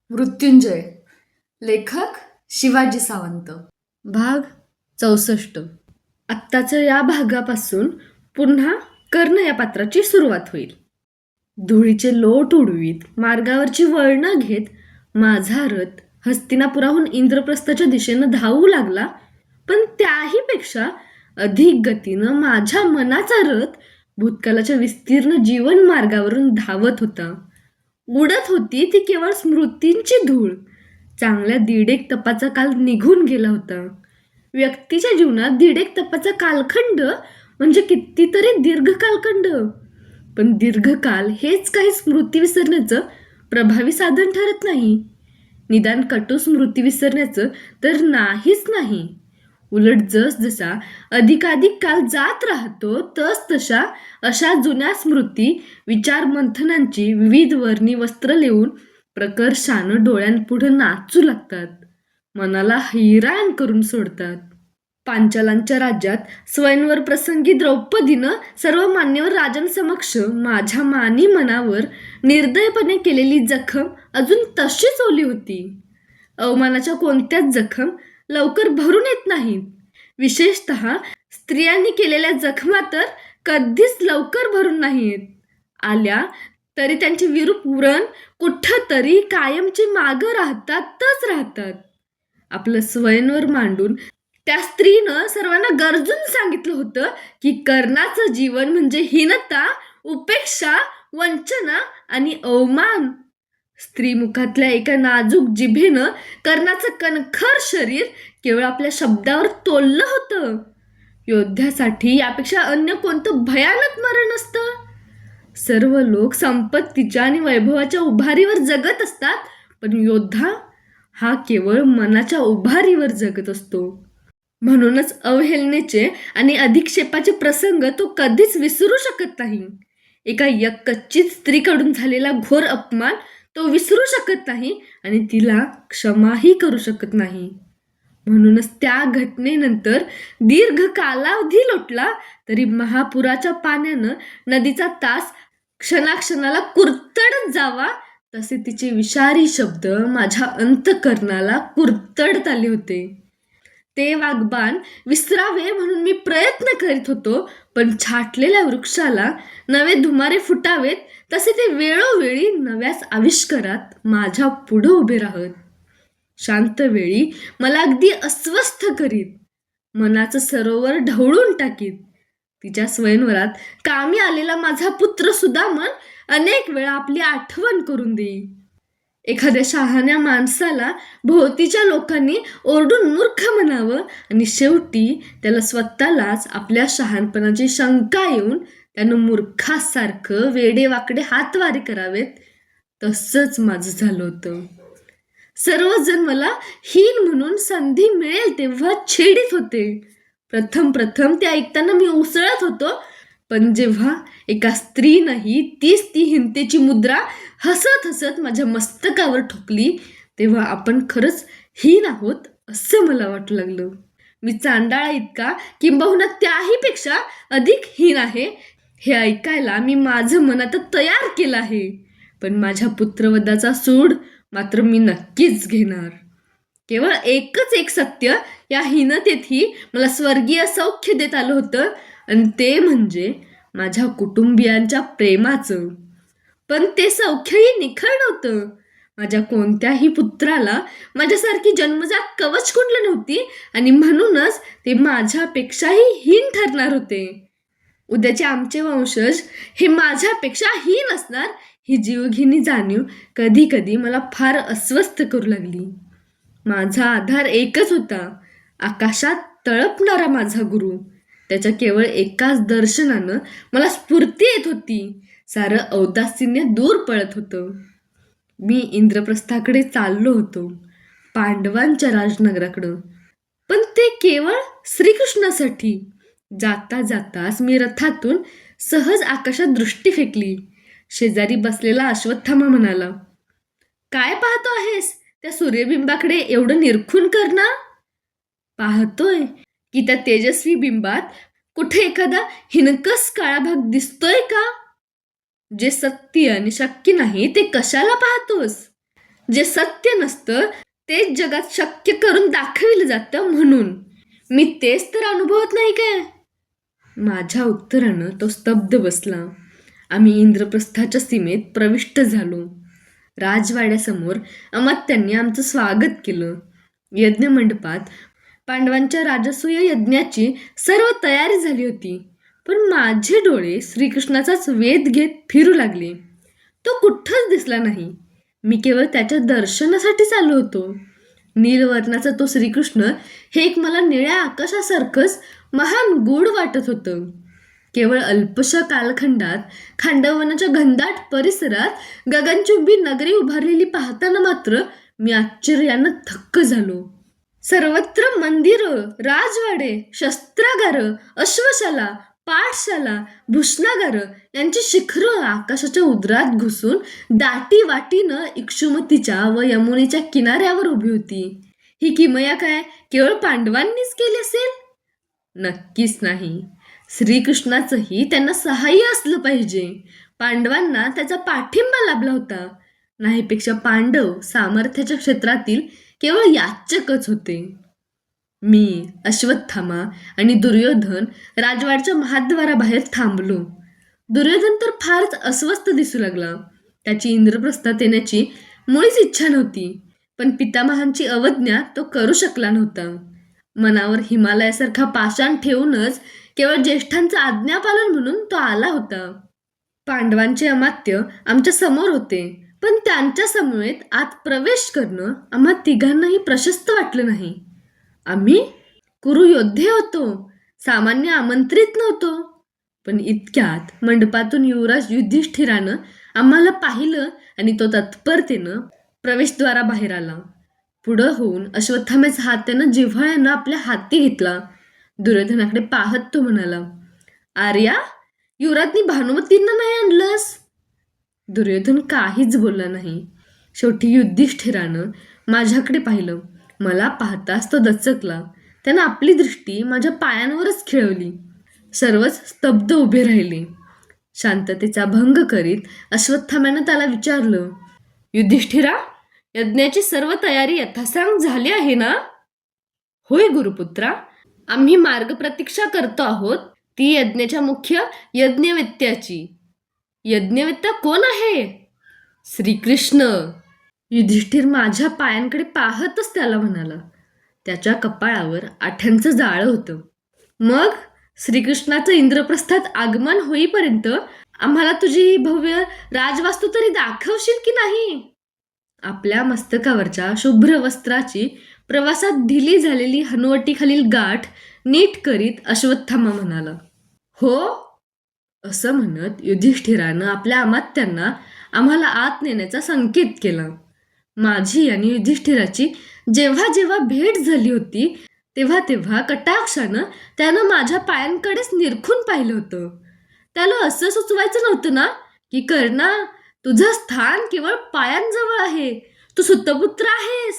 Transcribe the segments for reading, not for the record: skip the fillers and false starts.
मृत्युंजय. लेखक शिवाजी सावंत. भाग 64. आत्ताच्या या भागापासून पुन्हा कर्ण या पात्राची सुरुवात होईल. धुळीचे लोट उडवीत मार्गावरची वळणं घेत माझा रथ हस्तिनापुराहून इंद्रप्रस्थाच्या दिशेनं धावू लागला. पण त्याही पेक्षा अधिक गतीनं माझ्या मनाचा रथ भूतकालाच्या विस्तीर्ण जीवन मार्गावरून धावत होता. उडत होती ती केवळ स्मृतींची धूळ. चांगल्या 1.5 तपाचा काल निघून गेला होता. व्यक्तीच्या जीवनात 1.5 तपाचा कालखंड म्हणजे कितीतरी दीर्घ कालखंड. पण दीर्घकाल हेच काही स्मृती विसरण्याचं प्रभावी साधन ठरत नाही. निदान कटू स्मृती विसरण्याचं तर नाहीच नाही. उलट जसा अधिकाधिक काल जात राहतो तशा अशा जुन्या स्मृती विचार मंथनांची विविध वर्णी वस्त्र लिहून प्रकर्षानं डोळ्यांपुढं नाचू लागतात. मनाला हैराण करून सोडतात. पांचालांच्या राज्यात स्वयंवर प्रसंगी द्रौपदीनं सर्व मान्यवर राजांसमक्ष माझ्या मानी मनावर निर्दयपणे केलेली जखम अजून तशीच ओली होती. अवमानाच्या कोणत्याच जखम लवकर भरून येत नाहीत. विशेषतः स्त्रियांनी केलेल्या जखमा तर कधीच लवकर भरून नाहीत. आल्या तरी त्यांचे विरूप व्रण कुठंतरी कायमची मागं राहतात. आपलं स्वयंवर मांडून त्या स्त्रीनं सर्वांना गरजून सांगितलं होतं की कर्णाचं जीवन म्हणजे हीनता, उपेक्षा, वंचना आणि अवमान. स्त्रीमुखातल्या एका नाजूक जिभेनं कर्णाचं कणखर शरीर केवळ आपल्या शब्दावर तोललं होतं. योद्ध्यासाठी यापेक्षा अन्य कोणतं भयानक मरण असतं? सर्व लोक संपत्तीच्या आणि वैभवाच्या उभारीवर जगत असतात, पण योद्धा हा केवळ मनाच्या उभारीवर जगत असतो. म्हणूनच अवहेलनेचे आणि अधिक्षेपाचे प्रसंग तो कधीच विसरू शकत नाही. एका यक्कच्चित स्त्रीकडून झालेला घोर अपमान तो विसरू शकत नाही आणि तिला क्षमाही करू शकत नाही. म्हणूनच त्या घटनेनंतर दीर्घ कालावधी लोटला तरी महापुराच्या पाण्यानं नदीचा तास क्षणाक्षणाला कुरतडत जावा तसे तिचे विषारी शब्द माझ्या अंतःकरणाला कुरतडत आले होते. ते वाग्बाण विसरावे म्हणून मी प्रयत्न करीत होतो, पण छाटलेल्या वृक्षाला नवे धुमारे फुटावेत तसे ते वेळोवेळी नव्याच आविष्कारात माझ्या पुढं उभे राहत. शांत वेळी मला अगदी अस्वस्थ करीत, मनाचं सरोवर ढवळून टाकीत. तिच्या स्वयंवरात कामी आलेला माझा पुत्र सुदामन अनेक वेळा आपली आठवण करून देई. एखाद्या शहाण्या माणसाला भोवतीच्या लोकांनी ओरडून मूर्ख म्हणावं आणि शेवटी त्याला स्वतःलाच आपल्या शहाणपणाची शंका येऊन त्यानं मूर्खासारखं वेडेवाकडे हातवारे करावेत, तसंच माझं झालं होतं. सर्वजण मला हीन म्हणून संधी मिळेल तेव्हा छेडीत होते. प्रथम ते ऐकताना मी उसळत होतो, पण जेव्हा एका स्त्रीनंही तीच ती हिंतेची मुद्रा हसत हसत माझ्या मस्तकावर ठोकली, तेव्हा आपण खरंच हीन आहोत असं मला वाटू लागलं. मी चांडाळा इतका किंबहुना त्याही पेक्षा अधिक हीन आहे हे ऐकायला मी माझं मन आता तयार केलं आहे. पण माझ्या पुत्रवधाचा सूड मात्र मी नक्कीच घेणार. केवळ एकच एक सत्य या हीनतेतही मला स्वर्गीय सौख्य देत आलं होतं, आणि ते म्हणजे माझ्या कुटुंबियांच्या प्रेमाचं. पण ते सौख्यही निखळ नव्हतं. माझ्या कोणत्याही पुत्राला माझ्यासारखी जन्मजात कवचकुंडलं नव्हती आणि म्हणूनच ते माझ्यापेक्षाही हीन ठरणार होते. उद्याचे आमचे वंशज हे माझ्यापेक्षा हीन असणार ही जीवघेणी जाणीव कधी कधी मला फार अस्वस्थ करू लागली. माझा आधार एकच होता, आकाशात तळपणारा माझा गुरु. त्याच्या केवळ एकाच दर्शनानं मला स्फूर्ती येत होती. सारं औदासीन्य दूर पळत होतं. मी इंद्रप्रस्थाकडे चाललो होतो, पांडवांच्या राजनगराकडं, पण ते केवळ श्रीकृष्णासाठी. जाता जाताच मी रथातून सहज आकाशात दृष्टी फेकली. शेजारी बसलेला अश्वत्थामा म्हणाला, काय पाहतो आहेस त्या सूर्यबिंबाकडे एवढं निरखून करणार? पाहतोय की त्या तेजस्वी बिंबात कुठे एखादा हिणकस काळा भाग दिसतोय का? जे सत्य आणि शक्य नाही ते कशाला पाहतोस? जे सत्य नसतं तेच जगात शक्य करून दाखविलं जातं म्हणून. मी तेच तर अनुभवत नाही काय? माझ्या उत्तरानं तो स्तब्ध बसला. आम्ही इंद्रप्रस्थाच्या सीमेत प्रविष्ट झालो. राजवाड्यासमोर अमात्यांनी आमचं स्वागत केलं. यज्ञमंडपात पांडवांच्या राजसूय यज्ञाची सर्व तयारी झाली होती. पण माझे डोळे श्रीकृष्णाचाच वेध घेत फिरू लागले. तो कुठंच दिसला नाही. मी केवळ त्याच्या दर्शनासाठीच आलो होतो. नीलवर्णाचा तो श्रीकृष्ण हे एक मला निळ्या आकाशासारखंच महान गूढ वाटत होतं. केवळ अल्पशा कालखंडात खांडवनाच्या घनदाट परिसरात गगनचुंबी नगरी उभारलेली पाहताना मात्र मी आश्चर्यानं थक्क झालो. सर्वत्र मंदिरं, राजवाडे, शस्त्रागारं, अश्वशाला, पाठशाला, भूषणागारं यांची शिखरं आकाशाच्या उदरात घुसून दाटी वाटीनं इक्षुमतीच्या व यमुनेच्या किनाऱ्यावर उभी होती. ही किमया काय केवळ पांडवांनीच केली असेल? नक्कीच नाही. श्रीकृष्णाचंही त्यांना सहाय्य असलं पाहिजे. पांडवांना त्याचा पाठिंबा लाभला होता. नाहीपेक्षा पांडव सामर्थ्याच्या क्षेत्रातील केवळ याचकच होते. मी, अश्वत्थामा आणि दुर्योधन राजवाड्याच्या महाद्वाराबाहेर थांबलो. दुर्योधन तर फारच अस्वस्थ दिसू लागला. त्याची इंद्रप्रस्थात येण्याची मुळीच इच्छा नव्हती. पण पितामहांची अवज्ञा तो करू शकला नव्हता. मनावर हिमालयासारखा पाषाण ठेवूनच केवळ ज्येष्ठांचं आज्ञापालन म्हणून तो आला होता. पांडवांचे अमात्य आमच्या समोर होते. पण त्यांच्या समवेत आत प्रवेश करणं आम्हा तिघांनाही प्रशस्त वाटलं नाही. आम्ही कुरु योद्धे होतो, सामान्य आमंत्रित नव्हतो. पण इतक्यात मंडपातून युवराज युधिष्ठिरानं आम्हाला पाहिलं आणि तो तत्परतेनं प्रवेशद्वाराबाहेर आला. पुढं होऊन अश्वत्थाम्याचा हात त्यानं जिव्हाळ्यानं आपल्या हाती घेतला. दुर्योधनाकडे पाहत तो म्हणाला, आर्या, युवराजनी भानुमतींना नाही आणलंस? दुर्योधन काहीच बोलला नाही. शेवटी युधिष्ठिरानं माझ्याकडे पाहिलं. मला पाहताच तो दचकला. त्यानं आपली दृष्टी माझ्या पायांवरच खेळवली. सर्वच स्तब्ध उभे राहिले. शांततेचा भंग करीत अश्वत्थाम्यानं त्याला विचारलं, युधिष्ठिरा, यज्ञाची सर्व तयारी यथासांग झाली आहे ना? होय गुरुपुत्रा, आम्ही मार्ग प्रतीक्षा करतो आहोत, ती यज्ञाच्या मुख्य यज्ञवेत्याची. यज्ञवेत्ता कोण आहे? श्रीकृष्ण. युधिष्ठिर माझ्या पायांकडे पाहतच त्याला म्हणाला. त्याच्या कपाळावर आठ्यांचं जाळं होतं. मग श्रीकृष्णाचं इंद्रप्रस्थात आगमन होईपर्यंत आम्हाला तुझी भव्य राजवास्तू तरी दाखवशील की नाही? आपल्या मस्तकावरच्या शुभ्र वस्त्राची प्रवासात ढिली झालेली हनुवटीखालील गाठ नीट करीत अश्वत्थामा म्हणाला. हो, असं म्हणत युधिष्ठिरानं आपल्या अमात्यांना आम्हाला आत नेण्याचा संकेत केला. माझी आणि युधिष्ठिराची जेव्हा जेव्हा भेट झाली होती तेव्हा तेव्हा कटाक्षानं त्यानं माझ्या पायांकडेच निरखून पाहिलं होतं. त्याला असं सुचवायचं नव्हतं ना की कर्णा, तुझं स्थान केवळ पायांजवळ आहे, तू सुतपुत्र आहेस.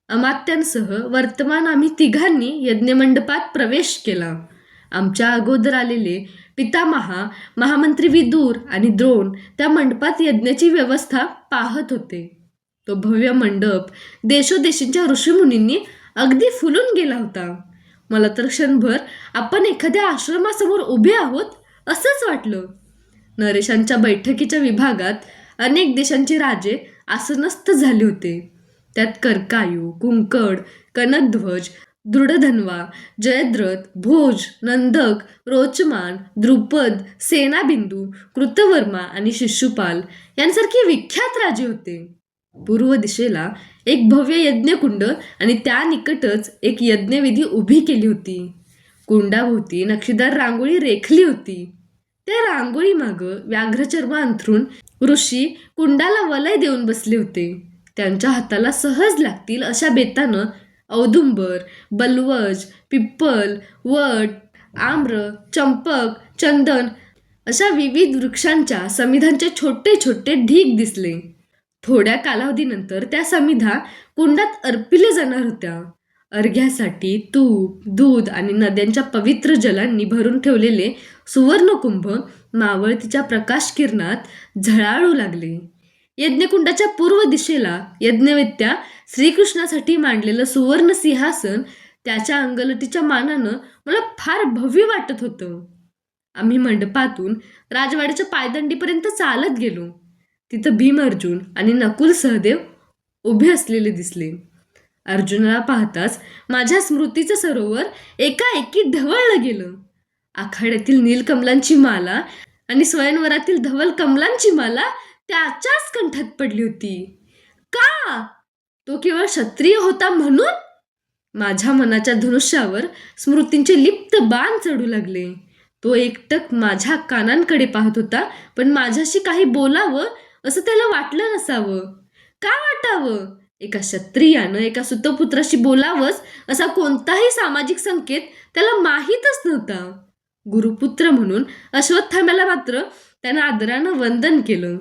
अमात्यांसह वर्तमान आम्ही तिघांनी यज्ञमंडपात प्रवेश केला. आमच्या अगोदर आलेले पितामहा, महामंत्री विदूर आणि द्रोण त्या मंडपात यज्ञाची व्यवस्था पाहत होते. तो भव्य मंडप देशोदेशींच्या ऋषीमुनींनी अगदी फुलून गेला होता. मला तर क्षणभर आपण एखाद्या आश्रमासमोर उभे आहोत असंच वाटलं. नरेशांच्या बैठकीच्या विभागात अनेक देशांचे राजे आसनस्थ झाले होते. त्यात कर्कायू, कुंकड, कनकध्वज, दृढधन्वा, जयद्रथ, भोज, नंदक, रोचमान, द्रुपद, सेनाबिंदू, कृतवर्मा आणि शिशुपाल यांसारखे विख्यात राजे होते. पूर्व दिशेला एक भव्य यज्ञकुंड आणि त्या निकटच एक यज्ञविधी उभी केली होती. कुंडाभोवती नक्षीदार रांगोळी रेखली होती. त्या रांगोळी मागं व्याघ्रचर्म अंथरून ऋषी कुंडाला वलय देऊन बसले होते. त्यांच्या हाताला सहज लागतील अशा बेतानं औदुंबर, बलवज, पिप्पल, वट, आम्र, चंपक, चंदन अशा विविध वृक्षांच्या समिधांचे छोटे छोटे ढीग दिसले. थोड्या कालावधीनंतर त्या समिधा कुंडात अर्पिल्या जाणार होत्या. अर्घ्यासाठी तूप, दूध आणि नद्यांच्या पवित्र जलांनी भरून ठेवलेले सुवर्णकुंभ मावळतीच्या प्रकाश किरणात झळाळू लागले. यज्ञकुंडाच्या पूर्व दिशेला यज्ञवेत्या श्रीकृष्णासाठी मांडलेलं सुवर्ण सिंहासन त्याच्या अंगलटीच्या मानानं मला फार भव्य वाटत होतं. आम्ही मंडपातून राजवाड्याच्या पायदंडीपर्यंत चालत गेलो. तिथं भीम अर्जुन आणि नकुल सहदेव उभे असलेले दिसले. अर्जुनाला पाहताच माझ्या स्मृतीचं सरोवर एकाएकी ढवळलं गेलं. आखाड्यातील नीलकमलांची माला आणि स्वयंवरातील धवल कमलांची माला त्याच्याच कंठात पडली होती. का? तो केवळ क्षत्रिय होता म्हणून? माझ्या मनाच्या धनुष्यावर स्मृतींचे लिप्त बाण चढू लागले. तो एकटक माझ्या कानांकडे पाहत होता, पण माझ्याशी काही बोलावं असं त्याला वाटलं नसावं. का वाटावं? एका क्षत्रियानं एका सुतपुत्राशी बोलावंच असा कोणताही सामाजिक संकेत त्याला माहीतच नव्हता. गुरुपुत्र म्हणून अश्वत्थाम्याला मात्र त्यानं आदरानं वंदन केलं.